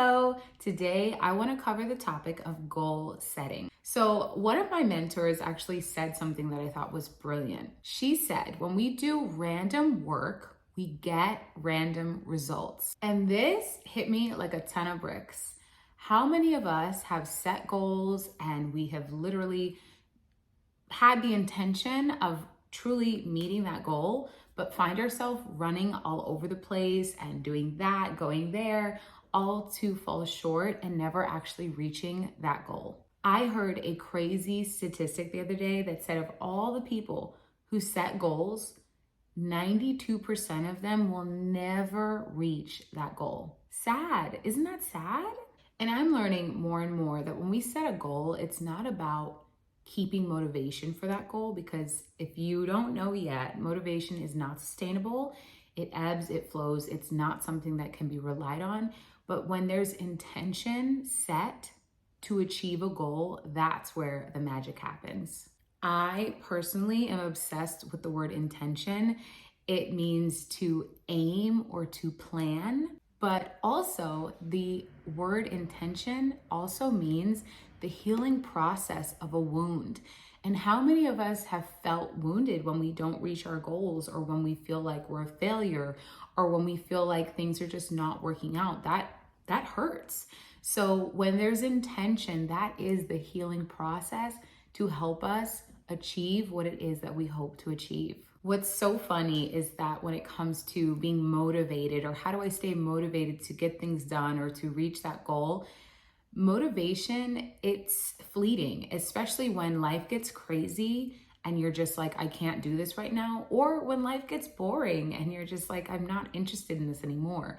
Hello, today I want to cover the topic of goal setting. So one of my mentors actually said something that I thought was brilliant. She said, when we do random work, we get random results. And this hit me like a ton of bricks. How many of us have set goals and we have literally had the intention of truly meeting that goal, but find ourselves running all over the place and doing that, going there, all to fall short and never actually reaching that goal. I heard a crazy statistic the other day that said of all the people who set goals, 92% of them will never reach that goal. Sad. Isn't that sad? And I'm learning more and more that when we set a goal, it's not about keeping motivation for that goal, because if you don't know yet, motivation is not sustainable. It ebbs, it flows. It's not something that can be relied on. But when there's intention set to achieve a goal, that's where the magic happens. I personally am obsessed with the word intention. It means to aim or to plan, but also the word intention also means the healing process of a wound. And how many of us have felt wounded when we don't reach our goals, or when we feel like we're a failure, or when we feel like things are just not working out? That hurts. So when there's intention, that is the healing process to help us achieve what it is that we hope to achieve. What's so funny is that when it comes to being motivated, or how do I stay motivated to get things done or to reach that goal, motivation, it's fleeting, especially when life gets crazy and you're just like, I can't do this right now. Or when life gets boring and you're just like, I'm not interested in this anymore.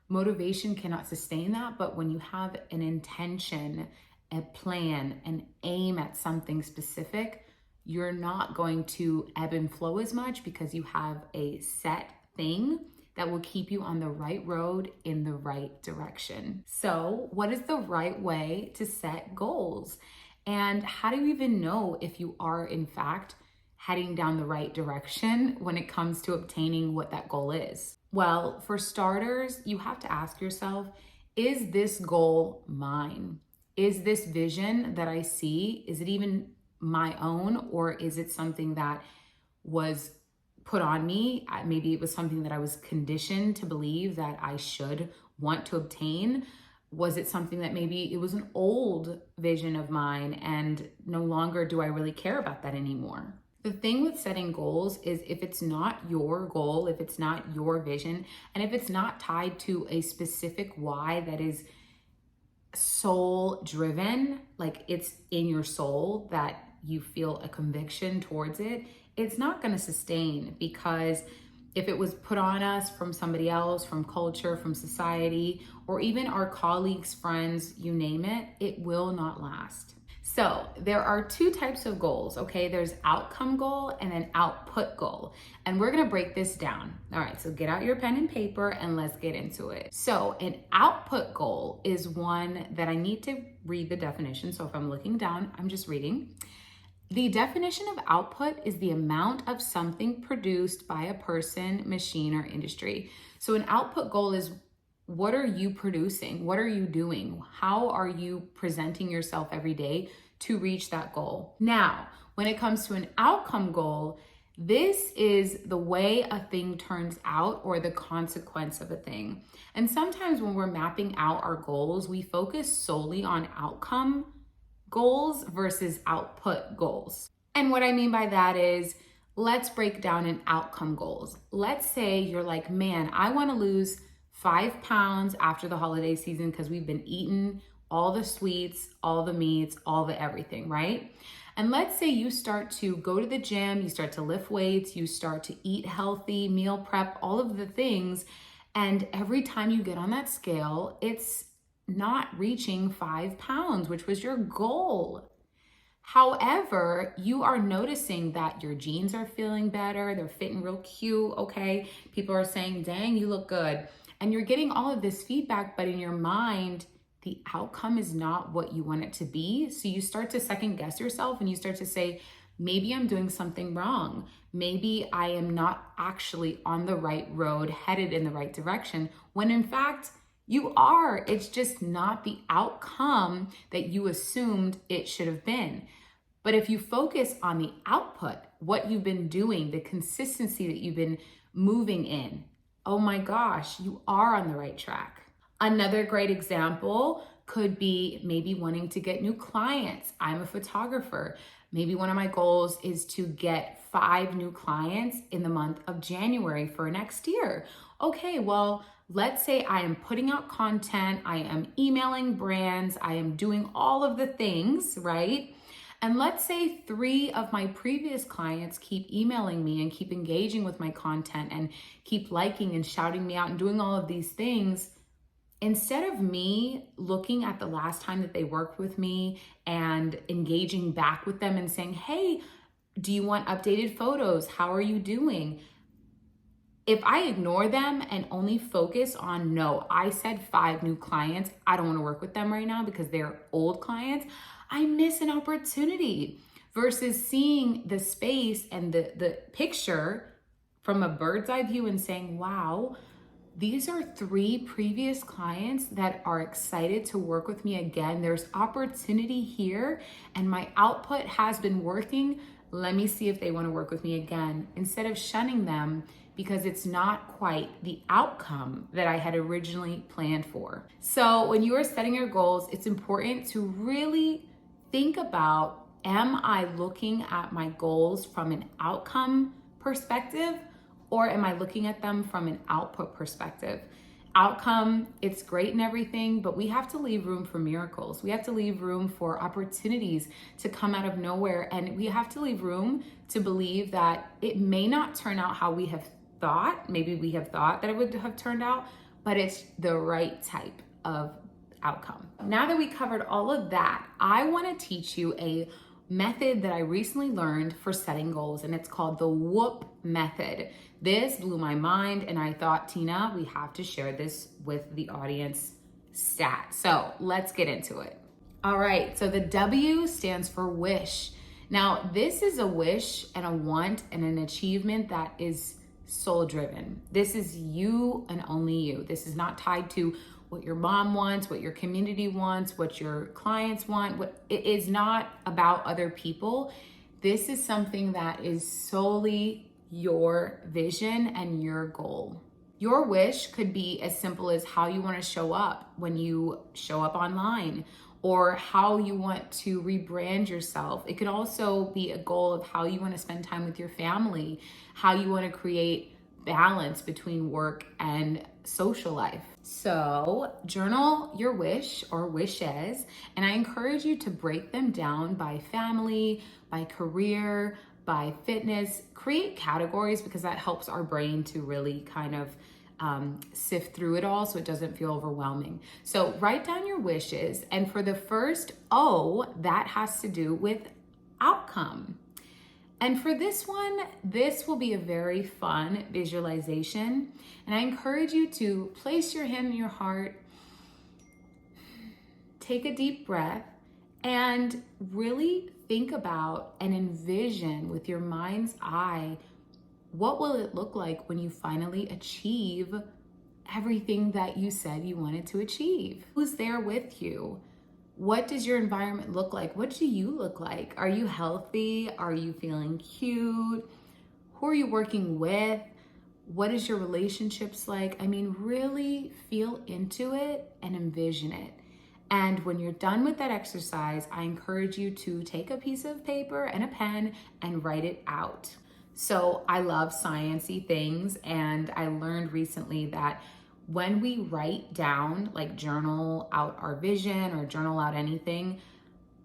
Motivation cannot sustain that. But when you have an intention, a plan, an aim at something specific, you're not going to ebb and flow as much, because you have a set thing that will keep you on the right road in the right direction. So what is the right way to set goals? And how do you even know if you are in fact heading down the right direction when it comes to obtaining what that goal is? Well, for starters, you have to ask yourself, is this goal mine? Is this vision that I see, is it even my own, or is it something that was put on me? Maybe it was something that I was conditioned to believe that I should want to obtain. Was it something that maybe it was an old vision of mine and no longer do I really care about that anymore? The thing with setting goals is, if it's not your goal, if it's not your vision, and if it's not tied to a specific why that is soul driven, like it's in your soul that you feel a conviction towards it, it's not going to sustain. Because if it was put on us from somebody else, from culture, from society, or even our colleagues, friends, you name it, it will not last. So there are two types of goals, okay? There's outcome goal and an output goal. And we're gonna break this down. All right, so get out your pen and paper and let's get into it. So an output goal is one that I need to read the definition. So if I'm looking down, I'm just reading. The definition of output is the amount of something produced by a person, machine, or industry. So an output goal is, what are you producing? What are you doing? How are you presenting yourself every day to reach that goal? Now, when it comes to an outcome goal, this is the way a thing turns out, or the consequence of a thing. And sometimes when we're mapping out our goals, we focus solely on outcome goals versus output goals. And what I mean by that is, let's break down an outcome goals. Let's say you're like, man, I want to lose 5 pounds after the holiday season because we've been eating all the sweets, all the meats, all the everything, right? And let's say you start to go to the gym, you start to lift weights, you start to eat healthy, meal prep, all of the things. And every time you get on that scale, it's not reaching 5 pounds, which was your goal. However, you are noticing that your jeans are feeling better, they're fitting real cute, okay? People are saying, dang, you look good. And you're getting all of this feedback, but in your mind, the outcome is not what you want it to be. So you start to second guess yourself and you start to say, maybe I'm doing something wrong. Maybe I am not actually on the right road, headed in the right direction, when in fact, You are. It's just not the outcome that you assumed it should have been. But if you focus on the output, what you've been doing, the consistency that you've been moving in, oh my gosh, you are on the right track. Another great example could be maybe wanting to get new clients. I'm a photographer. Maybe one of my goals is to get 5 new clients in the month of January for next year. Okay, well, let's say I am putting out content, I am emailing brands, I am doing all of the things, right? And let's say 3 of my previous clients keep emailing me and keep engaging with my content and keep liking and shouting me out and doing all of these things. Instead of me looking at the last time that they worked with me and engaging back with them and saying, hey, do you want updated photos? How are you doing? If I ignore them and only focus on, no, I said 5 new clients, I don't want to work with them right now because they're old clients, I miss an opportunity versus seeing the space and the picture from a bird's eye view and saying, wow, these are 3 previous clients that are excited to work with me again. There's opportunity here and my output has been working. Let me see if they want to work with me again, instead of shunning them because it's not quite the outcome that I had originally planned for. So when you are setting your goals, it's important to really think about, am I looking at my goals from an outcome perspective, or am I looking at them from an output perspective? Outcome, it's great and everything, but we have to leave room for miracles. We have to leave room for opportunities to come out of nowhere. And we have to leave room to believe that it may not turn out how we have thought. Maybe we have thought that it would have turned out, but it's the right type of outcome. Now that we covered all of that, I want to teach you a method that I recently learned for setting goals, and it's called the WHOOP method. This blew my mind, and I thought, Tina, we have to share this with the audience stat. So let's get into it. All right, so the W stands for wish. Now, this is a wish and a want and an achievement that is soul driven. This is you and only you. This is not tied to what your mom wants, what your community wants, what your clients want. It is not about other people. This is something that is solely your vision and your goal. Your wish could be as simple as how you want to show up when you show up online, or how you want to rebrand yourself. It could also be a goal of how you want to spend time with your family, how you want to create balance between work and social life. So journal your wish or wishes, and I encourage you to break them down by family, by career, by fitness. Create categories because that helps our brain to really kind of sift through it all so it doesn't feel overwhelming. So write down your wishes, and for the first O, that has to do with outcome. And for this one, this will be a very fun visualization. And I encourage you to place your hand in your heart, take a deep breath, and really think about and envision with your mind's eye, what will it look like when you finally achieve everything that you said you wanted to achieve? Who's there with you? What does your environment look like? What do you look like? Are you healthy? Are you feeling cute? Who are you working with? What is your relationships like? I mean, really feel into it and envision it. And when you're done with that exercise, I encourage you to take a piece of paper and a pen and write it out. So I love sciencey things, and I learned recently that when we write down, like journal out our vision or journal out anything,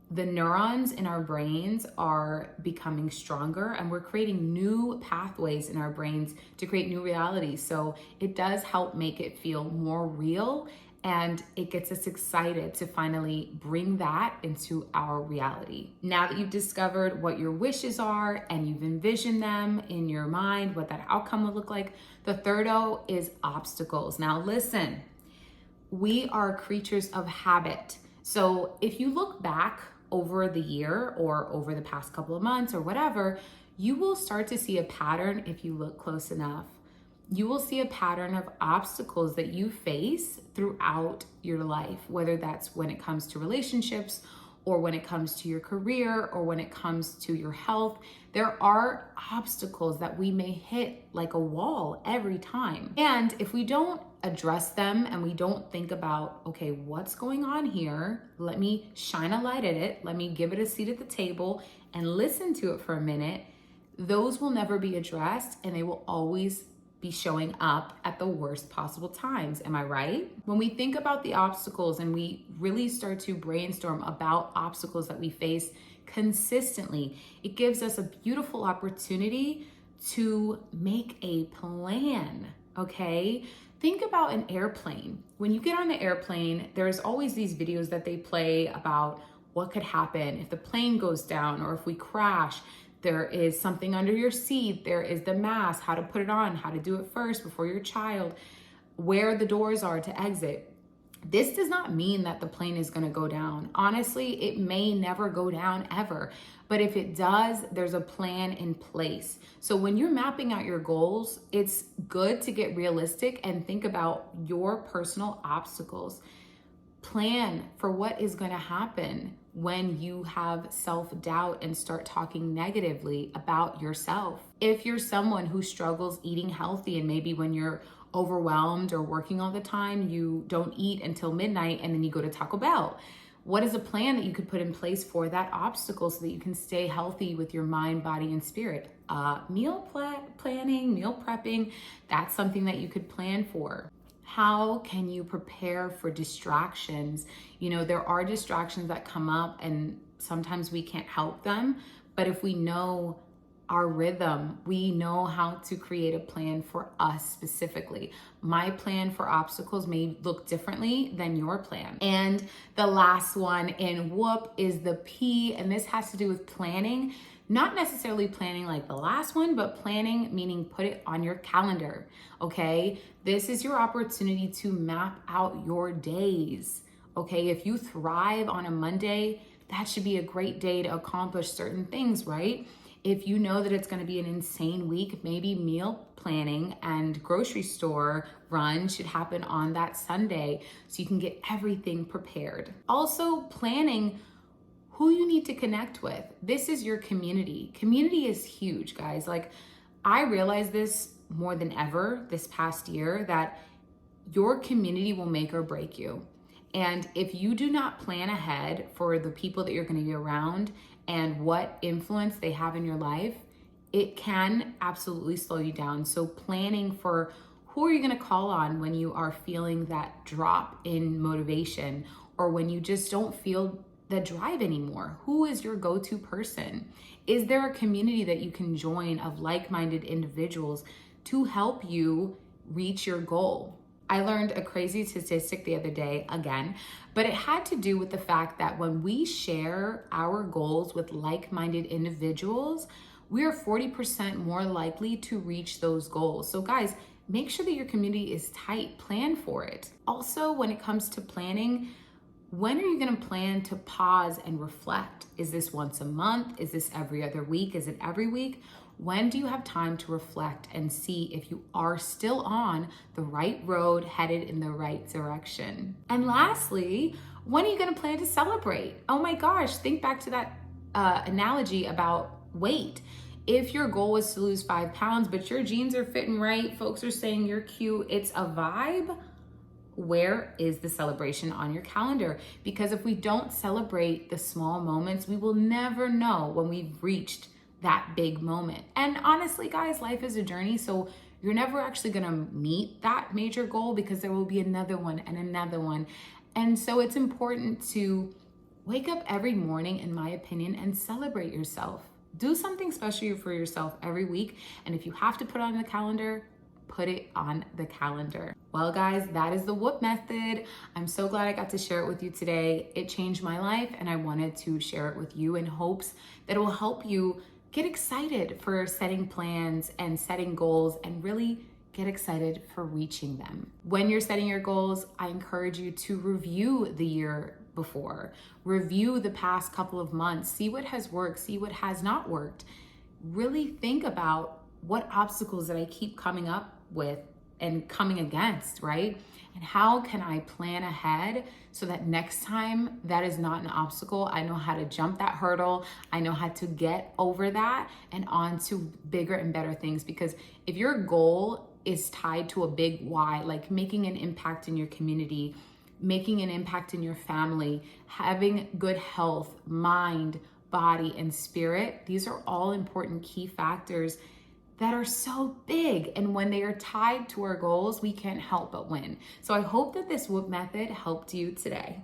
the neurons in our brains are becoming stronger, and we're creating new pathways in our brains to create new realities. So it does help make it feel more real, and it gets us excited to finally bring that into our reality. Now that you've discovered what your wishes are and you've envisioned them in your mind, what that outcome would look like, the third O is obstacles. Now listen, we are creatures of habit. So if you look back over the year or over the past couple of months or whatever, you will start to see a pattern if you look close enough. you will see a pattern of obstacles that you face throughout your life, whether that's when it comes to relationships or when it comes to your career or when it comes to your health. There are obstacles that we may hit like a wall every time. And if we don't address them and we don't think about, okay, what's going on here? Let me shine a light at it. Let me give it a seat at the table and listen to it for a minute. Those will never be addressed, and they will always be showing up at the worst possible times. Am I right? When we think about the obstacles and we really start to brainstorm about obstacles that we face consistently, it gives us a beautiful opportunity to make a plan, okay? Think about an airplane. When you get on the airplane, there's always these videos that they play about what could happen if the plane goes down or if we crash. There is something under your seat. There is the mask, how to put it on, how to do it first before your child, where the doors are to exit. This does not mean that the plane is going to go down. Honestly, it may never go down ever. But if it does, there's a plan in place. So when you're mapping out your goals, it's good to get realistic and think about your personal obstacles. Plan for what is going to happen when you have self-doubt and start talking negatively about yourself. If you're someone who struggles eating healthy, and maybe when you're overwhelmed or working all the time, you don't eat until midnight and then you go to Taco Bell. What is a plan that you could put in place for that obstacle so that you can stay healthy with your mind, body, and spirit? Planning, meal prepping, that's something that you could plan for. How can you prepare for distractions? You know, there are distractions that come up and sometimes we can't help them, but if we know our rhythm, we know how to create a plan for us specifically. My plan for obstacles may look differently than your plan. And the last one in whoop is the P, and this has to do with planning. Not necessarily planning like the last one, but planning meaning put it on your calendar, okay? This is your opportunity to map out your days, okay? If you thrive on a Monday, that should be a great day to accomplish certain things, right? If you know that it's gonna be an insane week, maybe meal planning and grocery store run should happen on that Sunday so you can get everything prepared. Also, planning who you need to connect with. This is your community. Community is huge, guys. Like, I realized this more than ever this past year, that your community will make or break you. And if you do not plan ahead for the people that you're going to be around and what influence they have in your life, it can absolutely slow you down. So planning for who are you going to call on when you are feeling that drop in motivation or when you just don't feel the drive anymore. Who is your go-to person? Is there a community that you can join of like-minded individuals to help you reach your goal? I learned a crazy statistic the other day again, but it had to do with the fact that when we share our goals with like-minded individuals, we are 40% more likely to reach those goals. So guys, make sure that your community is tight, plan for it. Also, when it comes to planning, when are you going to plan to pause and reflect? Is this once a month? Is this every other week? Is it every week? When do you have time to reflect and see if you are still on the right road, headed in the right direction? And lastly, when are you going to plan to celebrate? Oh my gosh, think back to that analogy about weight. If your goal was to lose 5 pounds, but your jeans are fitting right, folks are saying you're cute, it's a vibe. Where is the celebration on your calendar? Because if we don't celebrate the small moments, we will never know when we've reached that big moment. And honestly, guys, life is a journey. So you're never actually gonna meet that major goal because there will be another one and another one. And so it's important to wake up every morning, in my opinion, and celebrate yourself. Do something special for yourself every week. And if you have to put it on the calendar, put it on the calendar. Well, guys, that is the whoop method. I'm so glad I got to share it with you today. It changed my life, and I wanted to share it with you in hopes that it will help you get excited for setting plans and setting goals and really get excited for reaching them. When you're setting your goals, I encourage you to review the year before, review the past couple of months, see what has worked, see what has not worked. Really think about what obstacles that I keep coming up with and coming against, right? And how can I plan ahead so that next time that is not an obstacle? I know how to jump that hurdle. I know how to get over that and on to bigger and better things. Because if your goal is tied to a big why, like making an impact in your community, making an impact in your family, having good health, mind, body, and spirit, these are all important key factors that are so big. And when they are tied to our goals, we can't help but win. So I hope that this method helped you today.